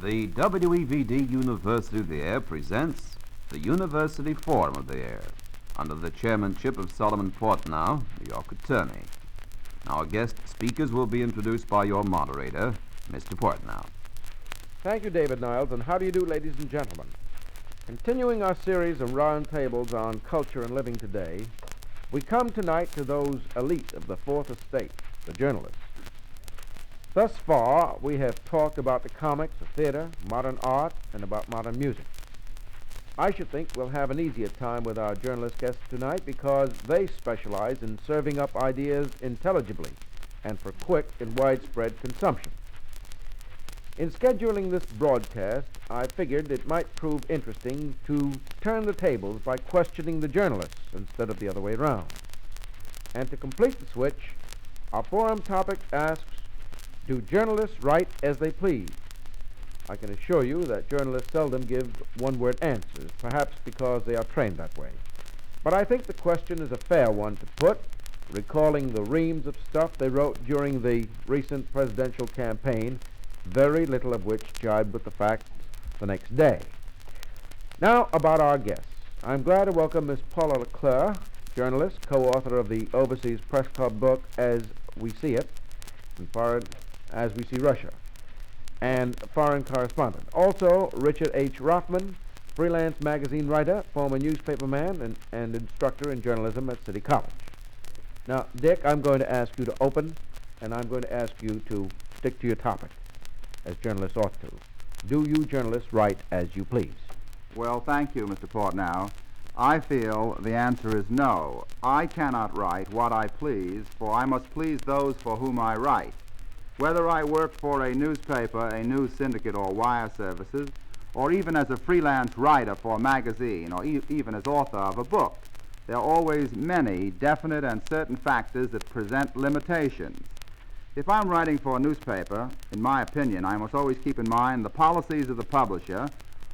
The WEVD University of the Air presents the University Forum of the Air, under the chairmanship of Solomon Portnow, New York attorney. Our guest speakers will be introduced by your moderator, Mr. Portnow. Thank you, David Niles, and how do you do, ladies and gentlemen? Continuing our series of roundtables on culture and living today, we come tonight to those elite of the Fourth Estate, the journalists. Thus far, we have talked about the comics, the theater, modern art, and about modern music. I should think we'll have an easier time with our journalist guests tonight because they specialize in serving up ideas intelligibly and for quick and widespread consumption. In scheduling this broadcast, I figured it might prove interesting to turn the tables by questioning the journalists instead of the other way around. And to complete the switch, our forum topic asks, do journalists write as they please? I can assure you that journalists seldom give one-word answers, perhaps because they are trained that way. But I think the question is a fair one to put, recalling the reams of stuff they wrote during the recent presidential campaign, very little of which jibed with the facts the next day. Now, about our guests. I'm glad to welcome Miss Paula LeCler, journalist, co-author of the Overseas Press Club book, As We See It, and Foreign As We See Russia, and foreign correspondent. Also, Richard H. Rothman, freelance magazine writer, former newspaperman, and instructor in journalism at City College. Now, Dick, I'm going to ask you to open, and I'm going to ask you to stick to your topic, as journalists ought to. Do you journalists write as you please? Well, thank you, Mr. Portnow. I feel the answer is no. I cannot write what I please, for I must please those for whom I write. Whether I work for a newspaper, a news syndicate, or wire services, or even as a freelance writer for a magazine, or even as author of a book, there are always many definite and certain factors that present limitations. If I'm writing for a newspaper, in my opinion, I must always keep in mind the policies of the publisher,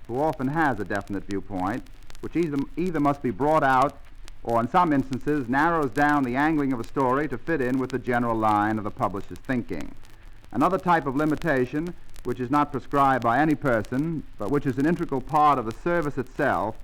who often has a definite viewpoint, which either must be brought out or in some instances narrows down the angling of a story to fit in with the general line of the publisher's thinking. Another type of limitation, which is not prescribed by any person, but which is an integral part of the service itself,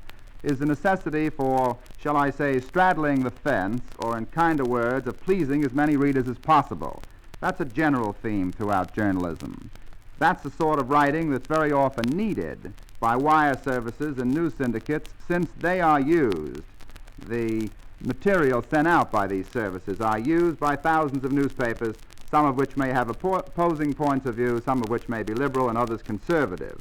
is the necessity for, shall I say, straddling the fence, or in kinder words, of pleasing as many readers as possible. That's a general theme throughout journalism. That's the sort of writing that's very often needed by wire services and news syndicates, since they are used. The material sent out by these services are used by thousands of newspapers, some of which may have opposing points of view, some of which may be liberal and others conservative.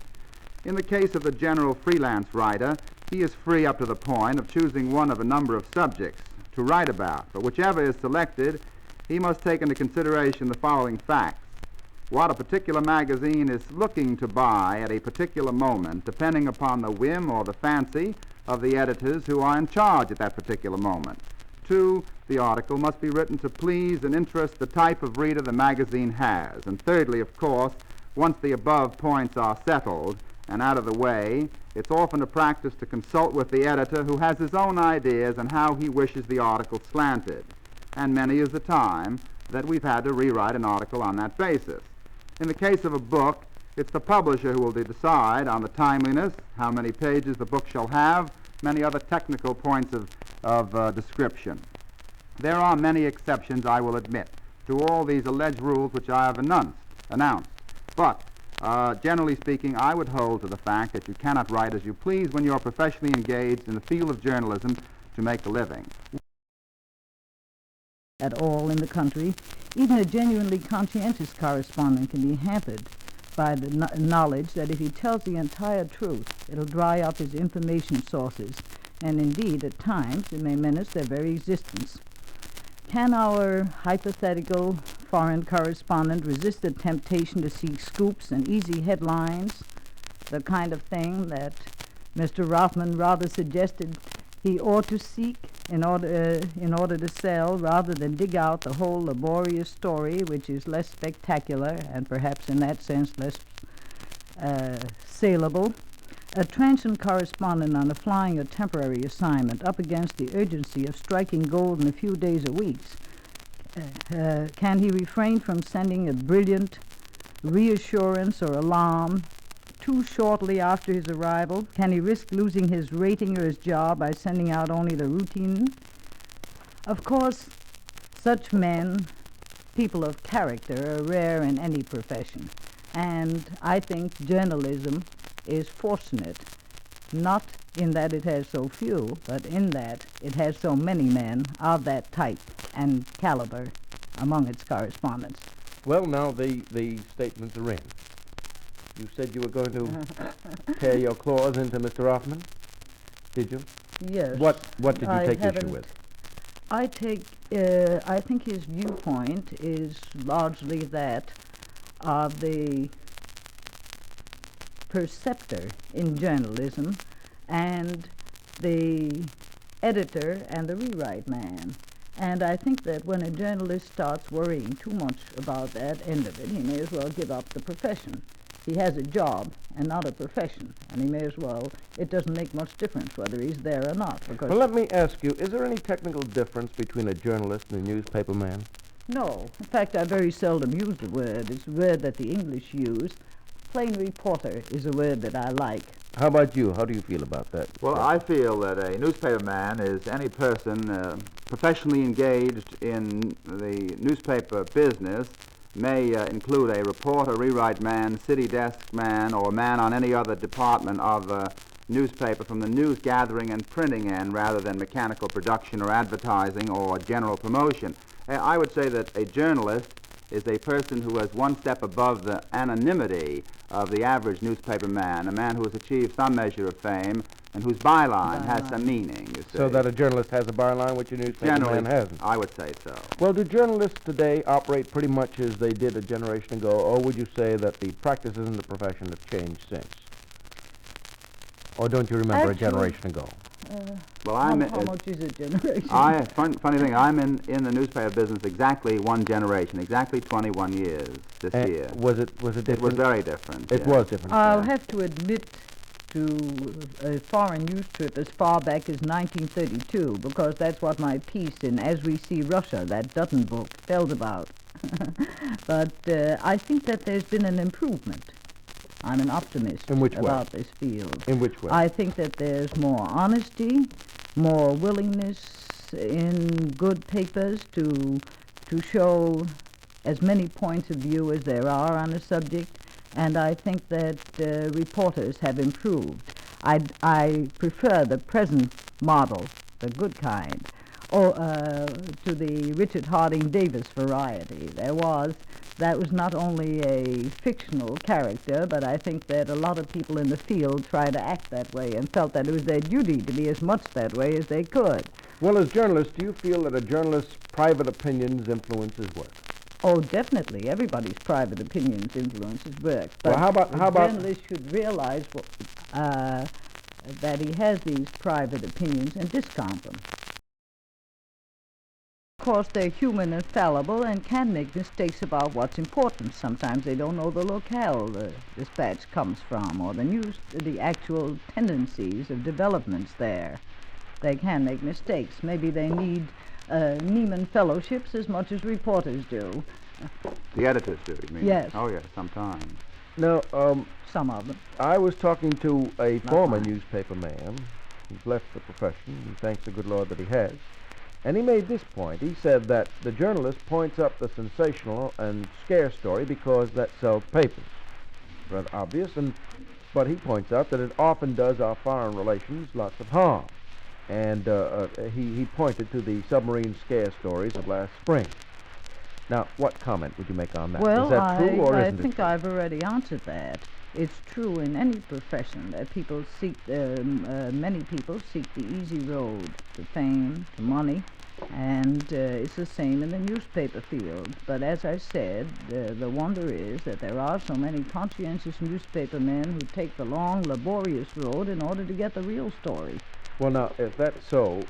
In the case of the general freelance writer, he is free up to the point of choosing one of a number of subjects to write about, but whichever is selected, he must take into consideration the following facts. What a particular magazine is looking to buy at a particular moment, depending upon the whim or the fancy of the editors who are in charge at that particular moment. 2, the article must be written to please and interest the type of reader the magazine has. And thirdly, of course, once the above points are settled and out of the way, it's often a practice to consult with the editor, who has his own ideas on how he wishes the article slanted. And many is the time that we've had to rewrite an article on that basis. In the case of a book, it's the publisher who will decide on the timeliness, how many pages the book shall have, many other technical points of description. There are many exceptions, I will admit, to all these alleged rules which I have announced. But, generally speaking, I would hold to the fact that you cannot write as you please when you are professionally engaged in the field of journalism to make a living. At all in the country, even a genuinely conscientious correspondent can be hampered by the knowledge that if he tells the entire truth, it'll dry up his information sources, and indeed, at times, it may menace their very existence. Can our hypothetical foreign correspondent resist the temptation to seek scoops and easy headlines, the kind of thing that Mr. Rothman rather suggested he ought to seek in order to sell, rather than dig out the whole laborious story, which is less spectacular and perhaps in that sense less saleable? A transient correspondent on a flying or temporary assignment up against the urgency of striking gold in a few days or weeks, can he refrain from sending a brilliant reassurance or alarm too shortly after his arrival? Can he risk losing his rating or his job by sending out only the routine? Of course, such men, people of character, are rare in any profession. And I think journalism is fortunate, not in that it has so few, but in that it has so many men of that type and caliber among its correspondents. Well, now the statements are in. You said you were going to tear your claws into Mr. Rothman, did you? Yes. What did you take issue haven't- with? I think his viewpoint is largely that of the perceptor in journalism and the editor and the rewrite man. And I think that when a journalist starts worrying too much about that end of it, he may as well give up the profession. He has a job and not a profession, and he may as well, it doesn't make much difference whether he's there or not. Because Well, let me ask you, is there any technical difference between a journalist and a newspaper man? No. In fact, I very seldom use the word. It's a word that the English use. Plain reporter is a word that I like. How about you? How do you feel about that? Well, I feel that a newspaper man is any person professionally engaged in the newspaper business, may include a reporter, rewrite man, city desk man, or man on any other department of a newspaper from the news gathering and printing end rather than mechanical production or advertising or general promotion. I would say that a journalist is a person who is one step above the anonymity of the average newspaper man, a man who has achieved some measure of fame and whose byline has some meaning, you see. So that a journalist has a byline which a newspaper Generally, man hasn't? I would say so. Well, do journalists today operate pretty much as they did a generation ago, or would you say that the practices in the profession have changed since? Or don't you remember Actually, a generation ago? Well, How much is a generation? Funny thing, I'm in the newspaper business exactly one generation, exactly 21 years this year. Was it different? It was very different. It yeah. was different. I'll have to admit to a foreign news trip as far back as 1932, because that's what my piece in As We See Russia, that Dutton book, tells about. But I think that there's been an improvement. I'm an optimist In which way? about this field. In which way? I think that there's more honesty, more willingness in good papers to show as many points of view as there are on a subject, and I think that reporters have improved. I prefer the present model, the good kind, to the Richard Harding Davis variety. That was not only a fictional character, but I think that a lot of people in the field tried to act that way and felt that it was their duty to be as much that way as they could. Well, as journalists, do you feel that a journalist's private opinions influence his work? Oh, definitely. Everybody's private opinions influence his work. But Well, how about- a journalist should realize that he has these private opinions and discount them. Of course, they're human and fallible and can make mistakes about what's important. Sometimes they don't know the locale the dispatch comes from or the actual tendencies of developments there. They can make mistakes. Maybe they need Neiman fellowships as much as reporters do. The editors do, you mean? Yes. Oh, yes, sometimes. Now, Some of them. I was talking to a former mine. newspaper man who's left the profession, and thanks the good Lord that he has. And he made this point. He said that the journalist points up the sensational and scare story because that sells papers. Rather obvious, but he points out that it often does our foreign relations lots of harm. And he pointed to the submarine scare stories of last spring. Now, what comment would you make on that? Well, Is that true or I isn't it think true? I've already answered that. It's true in any profession that people seek, many people seek the easy road to fame, to money, and it's the same in the newspaper field. But as I said, the wonder is that there are so many conscientious newspaper men who take the long, laborious road in order to get the real story. Well, now, if that's so,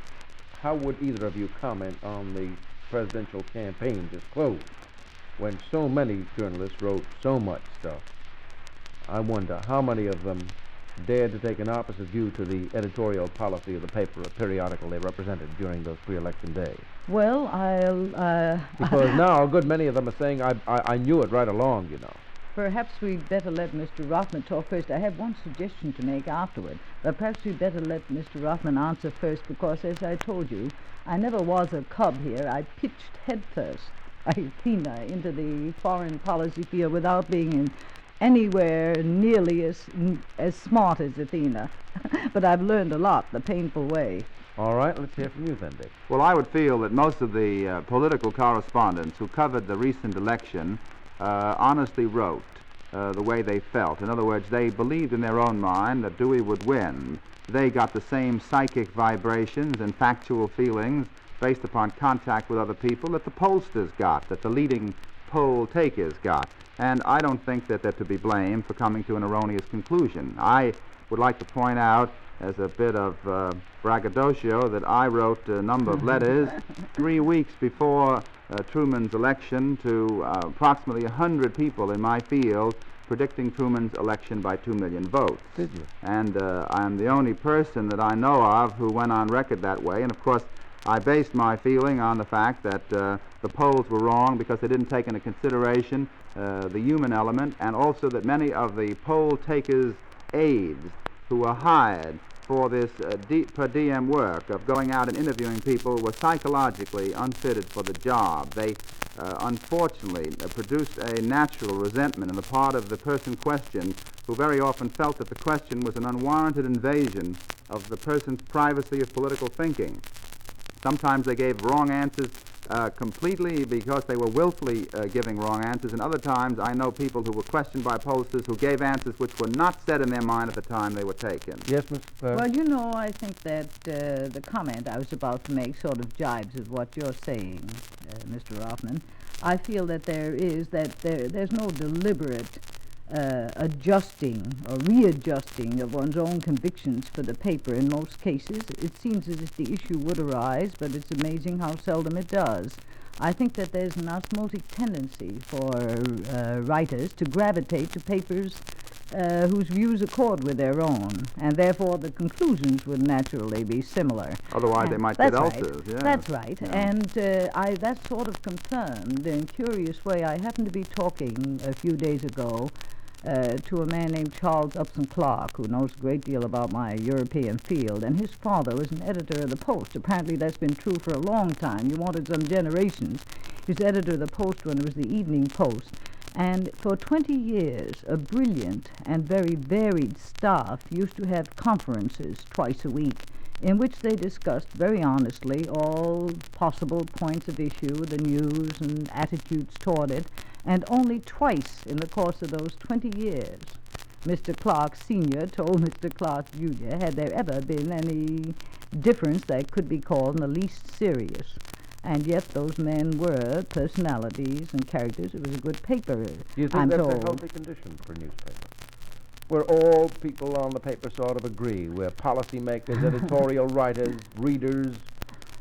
how would either of you comment on the presidential campaign just closed, when so many journalists wrote so much stuff? I wonder how many of them dared to take an opposite view to the editorial policy of the paper or periodical they represented during those pre-election days. Well, Because now a good many of them are saying, I knew it right along, you know. Perhaps we'd better let Mr. Rothman talk first. I have one suggestion to make afterward, but perhaps we'd better let Mr. Rothman answer first because, as I told you, I never was a cub here. I pitched headfirst, Athena, into the foreign policy field without being anywhere nearly as smart as Athena. But I've learned a lot the painful way. All right, let's hear from you then, Dick. Well, I would feel that most of the political correspondents who covered the recent election honestly wrote the way they felt. In other words, they believed in their own mind that Dewey would win. They got the same psychic vibrations and factual feelings based upon contact with other people that the pollsters got, that the leading poll takers got. And I don't think that they're to be blamed for coming to an erroneous conclusion. I would like to point out, as a bit of braggadocio, that I wrote a number of letters 3 weeks before Truman's election to approximately 100 people in my field predicting Truman's election by 2 million votes. Did you? And I'm the only person that I know of who went on record that way. And of course, I based my feeling on the fact that the polls were wrong because they didn't take into consideration the human element, and also that many of the poll takers' aides who were hired for this per diem work of going out and interviewing people were psychologically unfitted for the job. They unfortunately produced a natural resentment on the part of the person questioned, who very often felt that the question was an unwarranted invasion of the person's privacy of political thinking. Sometimes they gave wrong answers completely because they were willfully giving wrong answers, and other times I know people who were questioned by pollsters who gave answers which were not set in their mind at the time they were taken. Yes, Mr. Clare? Well, you know, I think that the comment I was about to make sort of jibes with what you're saying, Mr. Rothman. I feel that there's no deliberate adjusting or readjusting of one's own convictions for the paper in most cases. It seems as if the issue would arise, but it's amazing how seldom it does. I think that there's an osmotic tendency for writers to gravitate to papers whose views accord with their own, and therefore the conclusions would naturally be similar. Otherwise, they might get ulcers. Right. That's right. Yeah. And that's sort of confirmed in a curious way. I happened to be talking a few days ago to a man named Charles Upson Clark, who knows a great deal about my European field, and his father was an editor of the Post. Apparently that's been true for a long time. You wanted some generations. He was editor of the Post when it was the Evening Post. And for 20 years, a brilliant and very varied staff used to have conferences twice a week in which they discussed very honestly all possible points of issue, the news and attitudes toward it, and only twice in the course of those 20 years, Mr. Clark Sr. told Mr. Clark Jr. had there ever been any difference that could be called in the least serious. And yet those men were personalities and characters. It was a good paper, Do you think I'm that's told. a healthy condition for a newspaper? Where all people on the paper sort of agree, where policymakers, editorial writers, readers...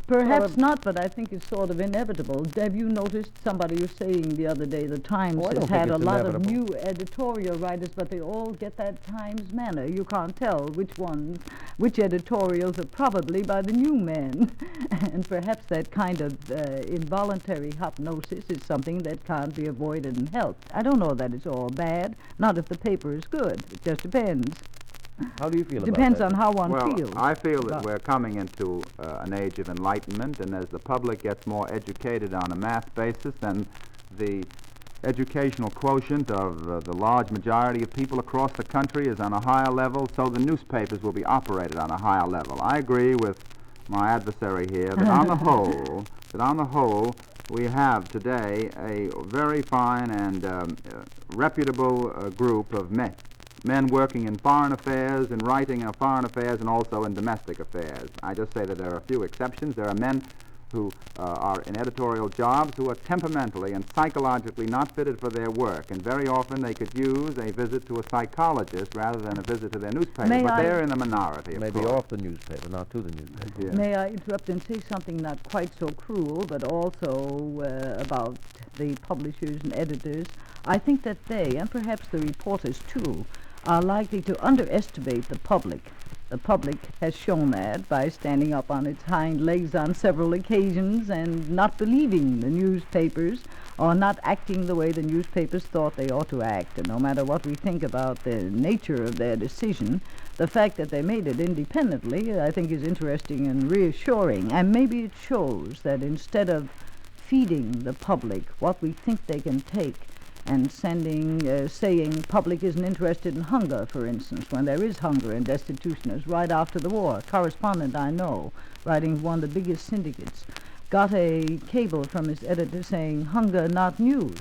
Perhaps not, but I think it's sort of inevitable. Have you noticed somebody was saying the other day the Times I don't has think had a it's lot of inevitable. new editorial writers, but they all get that Times manner. You can't tell which editorials are probably by the new men. And perhaps that kind of involuntary hypnosis is something that can't be avoided and helped. I don't know that it's all bad, not if the paper is good. It just depends. How do you feel Depends about on that? how one Well, feels. I feel that about- we're coming into an age of enlightenment, and as the public gets more educated on a mass basis, then the educational quotient of the large majority of people across the country is on a higher level, so the newspapers will be operated on a higher level. I agree with my adversary here that on the whole, we have today a very fine and reputable group of men working in foreign affairs, in writing of foreign affairs, and also in domestic affairs. I just say that there are a few exceptions. There are men who are in editorial jobs who are temperamentally and psychologically not fitted for their work, and very often they could use a visit to a psychologist rather than a visit to their newspaper. May But I- they're in the minority, of Maybe course. off the newspaper, not to the newspaper. Yeah. May I interrupt and say something not quite so cruel, but also about the publishers and editors? I think that they, and perhaps the reporters too, are likely to underestimate the public The public has shown that by standing up on its hind legs on several occasions and not believing the newspapers or not acting the way the newspapers thought they ought to act. And no matter what we think about the nature of their decision, the fact that they made it independently, I think, is interesting and reassuring. And maybe it shows that instead of feeding the public what we think they can take, and saying public isn't interested in hunger, for instance, when there is hunger and destitution, as right after the war. A correspondent I know, writing one of the biggest syndicates, got a cable from his editor saying, hunger, not news.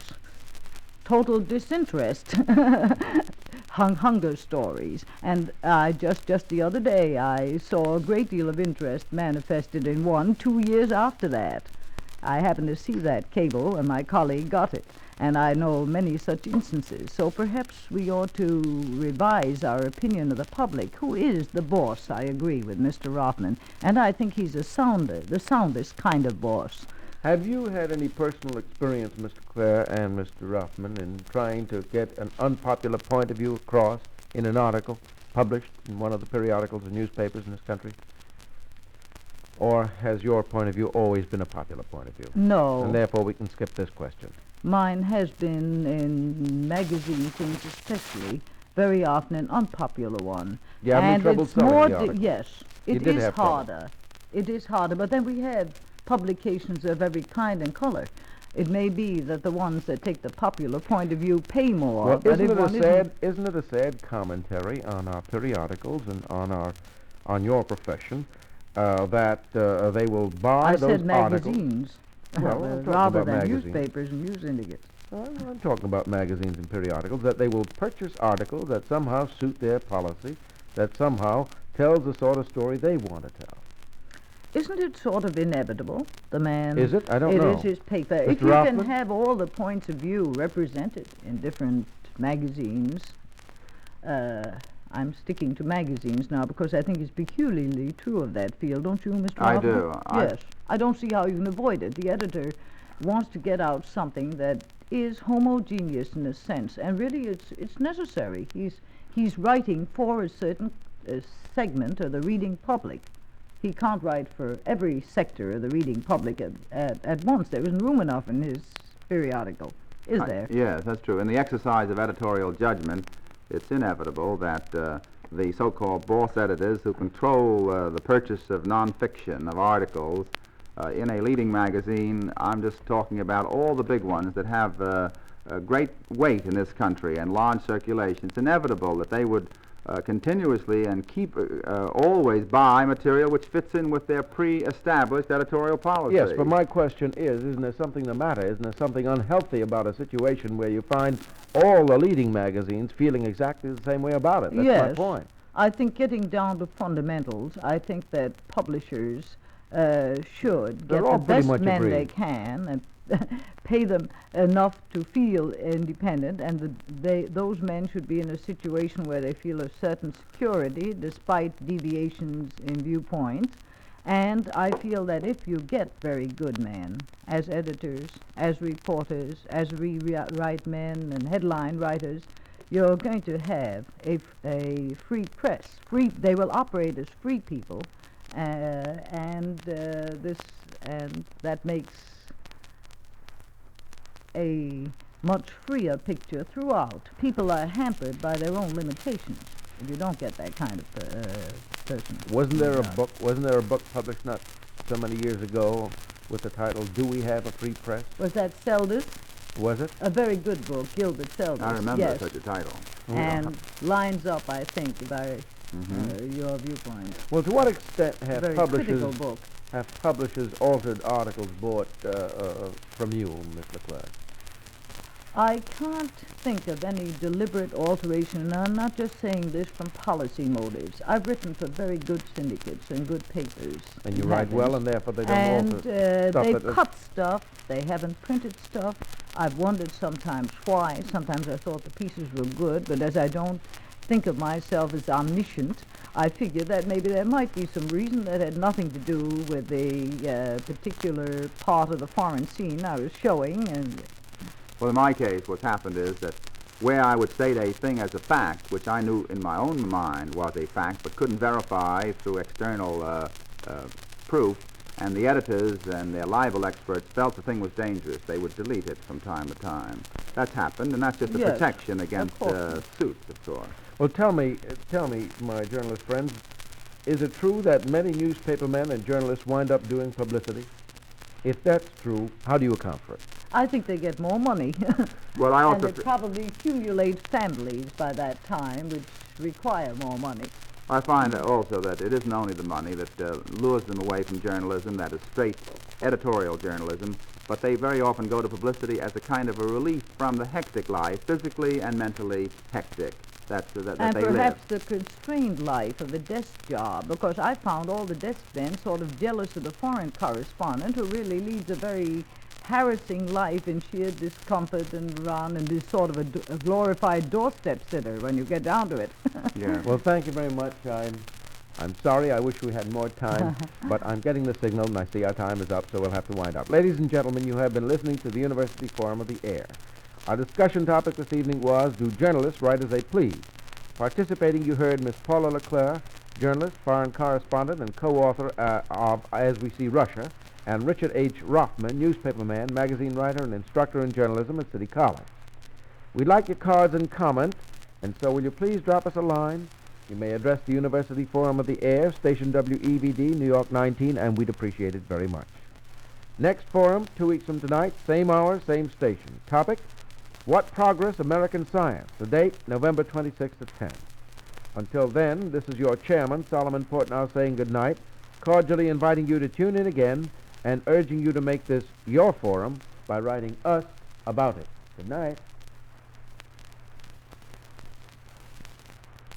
Total disinterest. Hunger stories. And just the other day, I saw a great deal of interest manifested in one 2 years after that. I happened to see that cable, and my colleague got it. And I know many such instances. So perhaps we ought to revise our opinion of the public. Who is the boss? I agree with Mr. Rothman. And I think he's the soundest kind of boss. Have you had any personal experience, Mr. LeCler and Mr. Rothman, in trying to get an unpopular point of view across in an article published in one of the periodicals and newspapers in this country? Or has your point of view always been a popular point of view? No. And therefore we can skip this question. Mine has been, in magazine things especially, very often an unpopular one. You have any And trouble it's selling more the article? yes, You it did is have trouble. harder. It is harder, but then we have publications of every kind and color. It may be that the ones that take the popular point of view pay more. Well, but isn't if one isn't it a sad commentary on our periodicals and on your profession that they will buy I those said articles? magazines, Well, I'm talking rather about than magazines. newspapers and news syndicates. I'm talking about magazines and periodicals, that they will purchase articles that somehow suit their policy, that somehow tells the sort of story they want to tell. Isn't it sort of inevitable? The man... Is it? I don't know. It is his paper. Mr. If you Rothman? can have all the points of view represented in different magazines, I'm sticking to magazines now because I think it's peculiarly true of that field, don't you, Mr. I Rothman? do. Yes. I don't see how you can avoid it. The editor wants to get out something that is homogeneous in a sense, and really it's necessary. He's writing for a certain segment of the reading public. He can't write for every sector of the reading public at once. There isn't room enough in his periodical, is there? Yes, that's true. In the exercise of editorial judgment, it's inevitable that the so-called boss editors who control the purchase of nonfiction, of articles, in a leading magazine, I'm just talking about all the big ones that have a great weight in this country and large circulation. It's inevitable that they would continuously and keep always buy material which fits in with their pre-established editorial policy. Yes, but my question is, isn't there something the matter? Isn't there something unhealthy about a situation where you find all the leading magazines feeling exactly the same way about it? That's my Yes. point. I think getting down to fundamentals, I think that publishers should They're get all the pretty best much men agreed. they can and pay them enough to feel independent, and those men should be in a situation where they feel a certain security despite deviations in viewpoints. And I feel that if you get very good men as editors, as reporters, as rewrite men and headline writers, you're going to have a free press. They will operate as free people, and that makes a much freer picture throughout. People are hampered by their own limitations if you don't get that kind of person. Wasn't there a Yeah. book? Wasn't there a book published not so many years ago with the title "Do We Have a Free Press"? Was that Seldes? Was it? A very good book, Gilbert Seldes. I remember yes. such a title. And lines up, I think, by your viewpoint. Well, to what extent have Very critical book. publishers altered articles bought from you, Mr. LeCler? I can't think of any deliberate alteration, and I'm not just saying this from policy motives. I've written for very good syndicates and good papers. And you write well, and therefore they don't And alter stuff. they've cut stuff. They haven't printed stuff. I've wondered sometimes why. Sometimes I thought the pieces were good, but as I don't think of myself as omniscient, I figure that maybe there might be some reason that had nothing to do with the particular part of the foreign scene I was showing. And Well, in my case, what's happened is that where I would state a thing as a fact, which I knew in my own mind was a fact, but couldn't verify through external proof, and the editors and their libel experts felt the thing was dangerous, they would delete it from time to time. That's happened, and that's just a Yes, protection against course. suits, of course. Well, tell me, my journalist friends, is it true that many newspapermen and journalists wind up doing publicity? If that's true, how do you account for it? I think they get more money. Well, I and also... it probably accumulates families by that time, which require more money. I find also that it isn't only the money that lures them away from journalism, that is straight editorial journalism, but they very often go to publicity as a kind of a relief from the hectic life, physically and mentally hectic, that they live. And perhaps the constrained life of a desk job, because I found all the desk men sort of jealous of the foreign correspondent who really leads a very harassing life in sheer discomfort and run and is sort of a glorified doorstep sitter when you get down to it. Yeah. Well, thank you very much. I'm sorry. I wish we had more time, but I'm getting the signal, and I see our time is up, so we'll have to wind up. Ladies and gentlemen, you have been listening to the University Forum of the Air. Our discussion topic this evening was, do journalists write as they please? Participating, you heard Miss Paula LeCler, journalist, foreign correspondent, and co-author of As We See Russia, and Richard H. Rothman, newspaperman, magazine writer, and instructor in journalism at City College. We'd like your cards and comments, and so will you please drop us a line? You may address the University Forum of the Air, station WEVD, New York 19, and we'd appreciate it very much. Next forum, 2 weeks from tonight, same hour, same station. Topic, What Progress American Science? The date, November 26th at 10. Until then, this is your chairman, Solomon Portnow, saying good night, cordially inviting you to tune in again and urging you to make this your forum by writing us about it. Good night.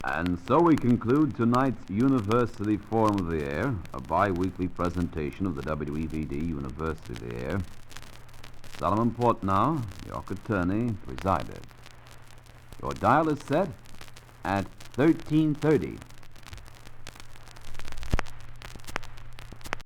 And so we conclude tonight's University Forum of the Air, a bi-weekly presentation of the WEVD University of the Air. Solomon Portnow, York attorney, presided. Your dial is set at 1330.